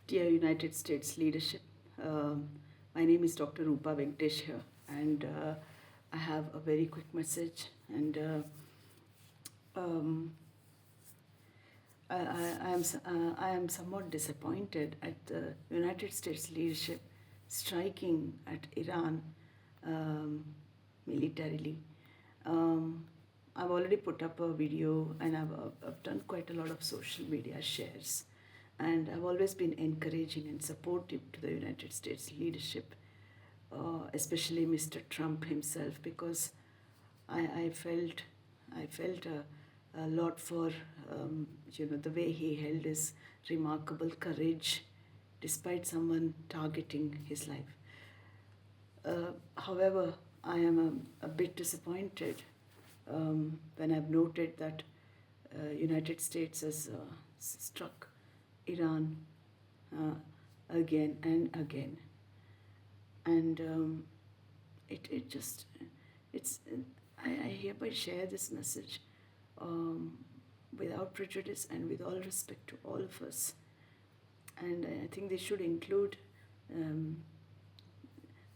Dear United States leadership, um, my name is Dr. Rupa Venkatesh here, and I have a very quick message. And um, I am somewhat disappointed at the United States leadership striking at Iran um, militarily. Um, I've already put up a video and I've done quite a lot of social media shares. And I've always been encouraging and supportive to the United States leadership, especially Mr. Trump himself, because I felt a lot for the way he held his remarkable courage despite someone targeting his life. However, I am a bit disappointed when I've noted that United States has struck Iran again and again, and it just it's I hereby share this message um, without prejudice and with all respect to all of us, and I think they should include um,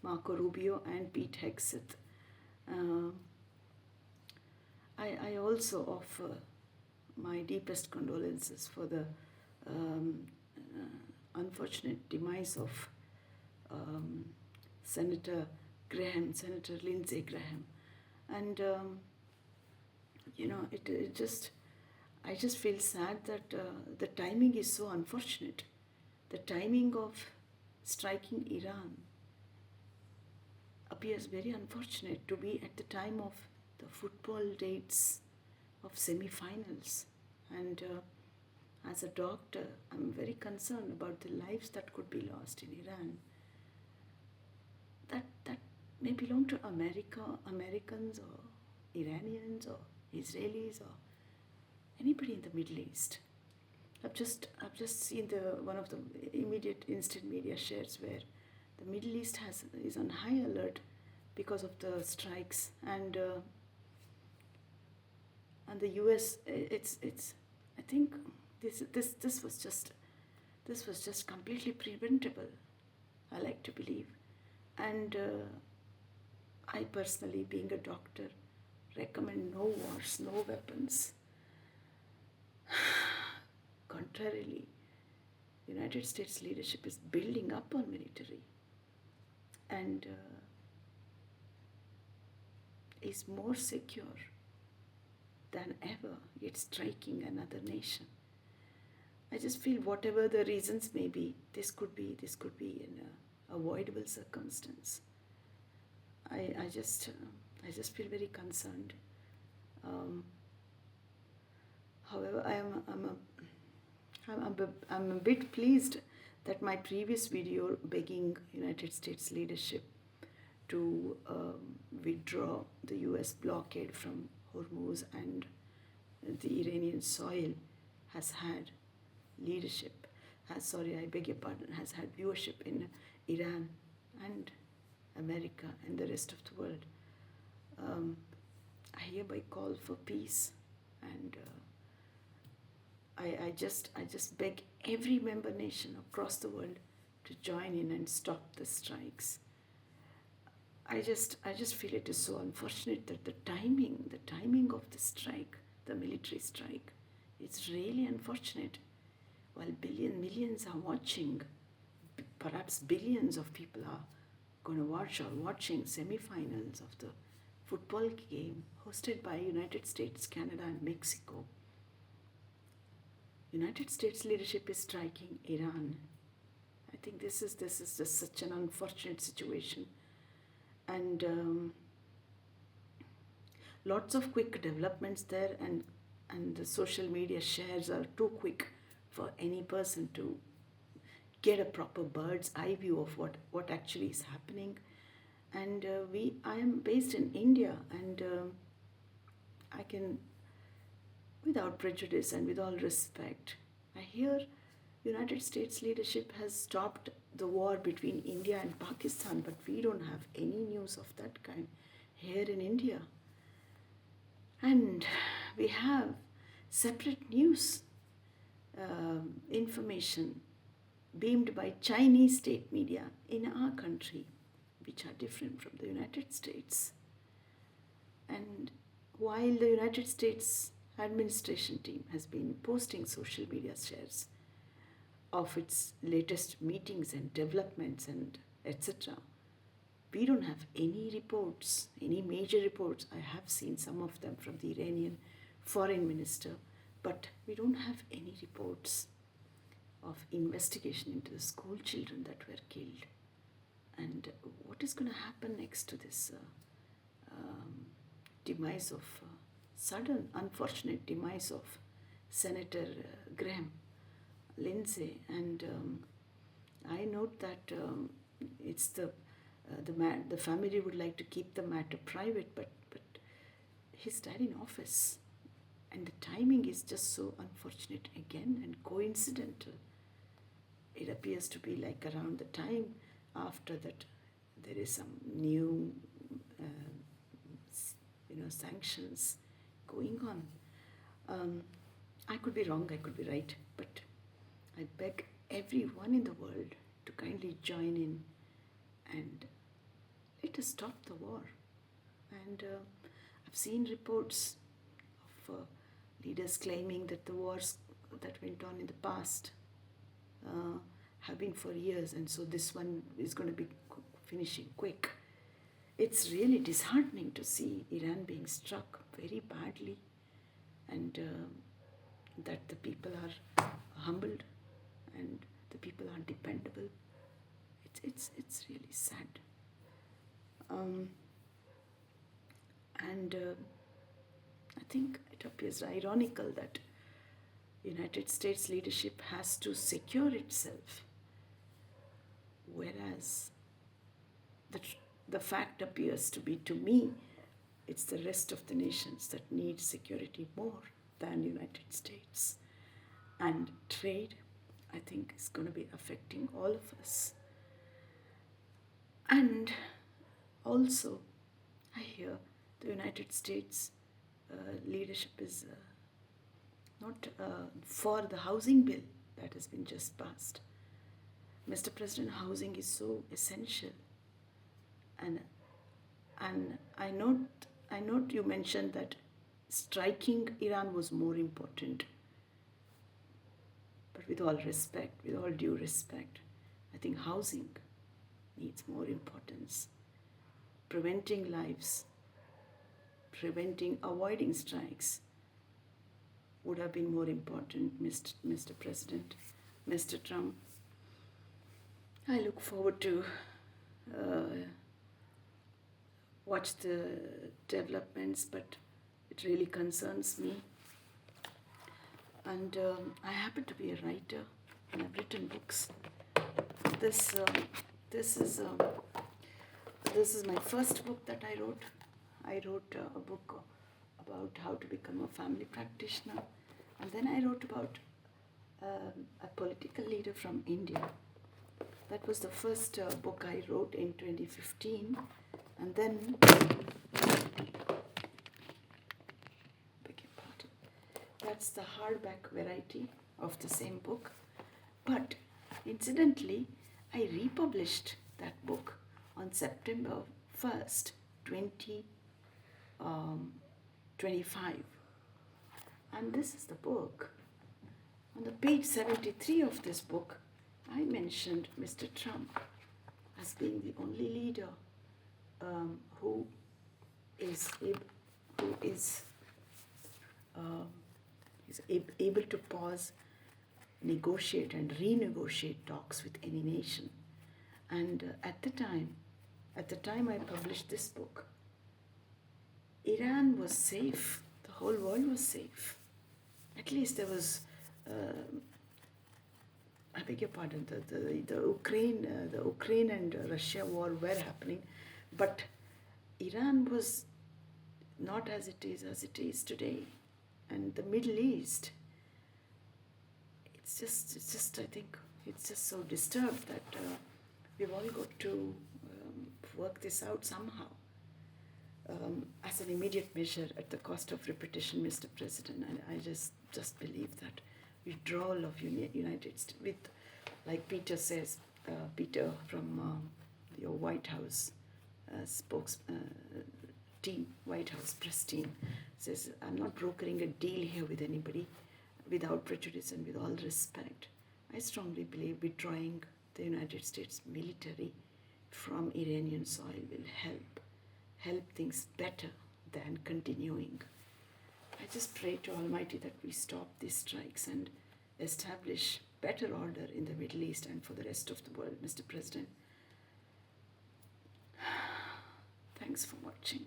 Marco Rubio and Pete Hegseth. Uh, I also offer my deepest condolences for the unfortunate demise of um, Senator Lindsey Graham. And, I just feel sad that the timing is so unfortunate. The timing of striking Iran appears very unfortunate to be at the time of the football dates of semi-finals. And as a doctor, I'm very concerned about the lives that could be lost in Iran. That may belong to Americans or Iranians or Israelis or anybody in the Middle East. I've just seen one of the immediate instant media shares where the Middle East is on high alert because of the strikes, and the U.S. It's I think this was just completely preventable. I like to believe, and I personally, being a doctor, recommend no wars, no weapons. Contrarily, United States leadership is building up on military and is more secure than ever, yet striking another nation. I just feel whatever the reasons may be, this could be an avoidable circumstance. I just feel very concerned. However, I'm a bit pleased that my previous video begging United States leadership to withdraw the U.S. blockade from Hormuz and the Iranian soil has had leadership. Has had viewership in Iran and America and the rest of the world. I hereby call for peace, and I just beg every member nation across the world to join in and stop the strikes. I just feel it is so unfortunate that the timing of the strike, the military strike, it's really unfortunate. While millions are watching, perhaps billions of people are going to watch or watching semi-finals of the football game hosted by United States, Canada, and Mexico. United States leadership is striking Iran. I think this is just such an unfortunate situation, and lots of quick developments there, and the social media shares are too quick for any person to get a proper bird's eye view of what actually is happening. And I am based in India, and I can, without prejudice and with all respect, I hear United States leadership has stopped the war between India and Pakistan, but we don't have any news of that kind here in India. And we have separate news information beamed by Chinese state media in our country, which are different from the United States. And while the United States administration team has been posting social media shares of its latest meetings and developments and etc., we don't have any reports, any major reports. I have seen some of them from the Iranian foreign minister, but we don't have any reports of investigation into the school children that were killed. And what is going to happen next to this demise of, sudden unfortunate demise of Senator Graham Lindsay? And I note that it's the family would like to keep the matter private, but he's died in office, and the timing is just so unfortunate again and coincidental. It appears to be like around the time after that there is some new sanctions going on. I could be wrong, I could be right, but I beg everyone in the world to kindly join in and let us stop the war. And I've seen reports of leaders claiming that the wars that went on in the past have been for years, and so this one is going to be finishing quick. It's really disheartening to see Iran being struck very badly, and that the people are humbled and the people are dependable. It's really sad. And I think it appears ironical that United States leadership has to secure itself, whereas the fact appears to be, to me, it's the rest of the nations that need security more than United States. And trade, I think, is going to be affecting all of us. And also, I hear the United States leadership is not for the housing bill that has been just passed. Mr. President, housing is so essential. And I note you mentioned that striking Iran was more important. But with all respect, with all due respect, I think housing needs more importance. Preventing lives, avoiding strikes would have been more important, Mr. President, Mr. Trump. I look forward to watch the developments, but it really concerns me. And I happen to be a writer, and I've written books. This is my first book that I wrote. I wrote a book about how to become a family practitioner, and then I wrote about a political leader from India. That was the first book I wrote in 2015, and then, that's the hardback variety of the same book. But incidentally, I republished that book on September 1st, 2025. And this is the book. On the page 73 of this book, I mentioned Mr. Trump as being the only leader who is able to pause, negotiate and renegotiate talks with any nation. And at the time I published this book, Iran was safe. The whole world was safe. At least there was, I beg your pardon, the Ukraine and Russia war were happening, but Iran was not as it is today. And the Middle East, it's just I think it's just so disturbed that we've all got to work this out somehow. As an immediate measure at the cost of repetition, Mr. President, I just believe that withdrawal of United States, with like Peter says, Peter from your White House team, White House press team, says, I'm not brokering a deal here with anybody without prejudice and with all respect. I strongly believe withdrawing the United States military from Iranian soil will help things better than continuing. I just pray to Almighty that we stop these strikes and establish better order in the Middle East and for the rest of the world, Mr. President. Thanks for watching.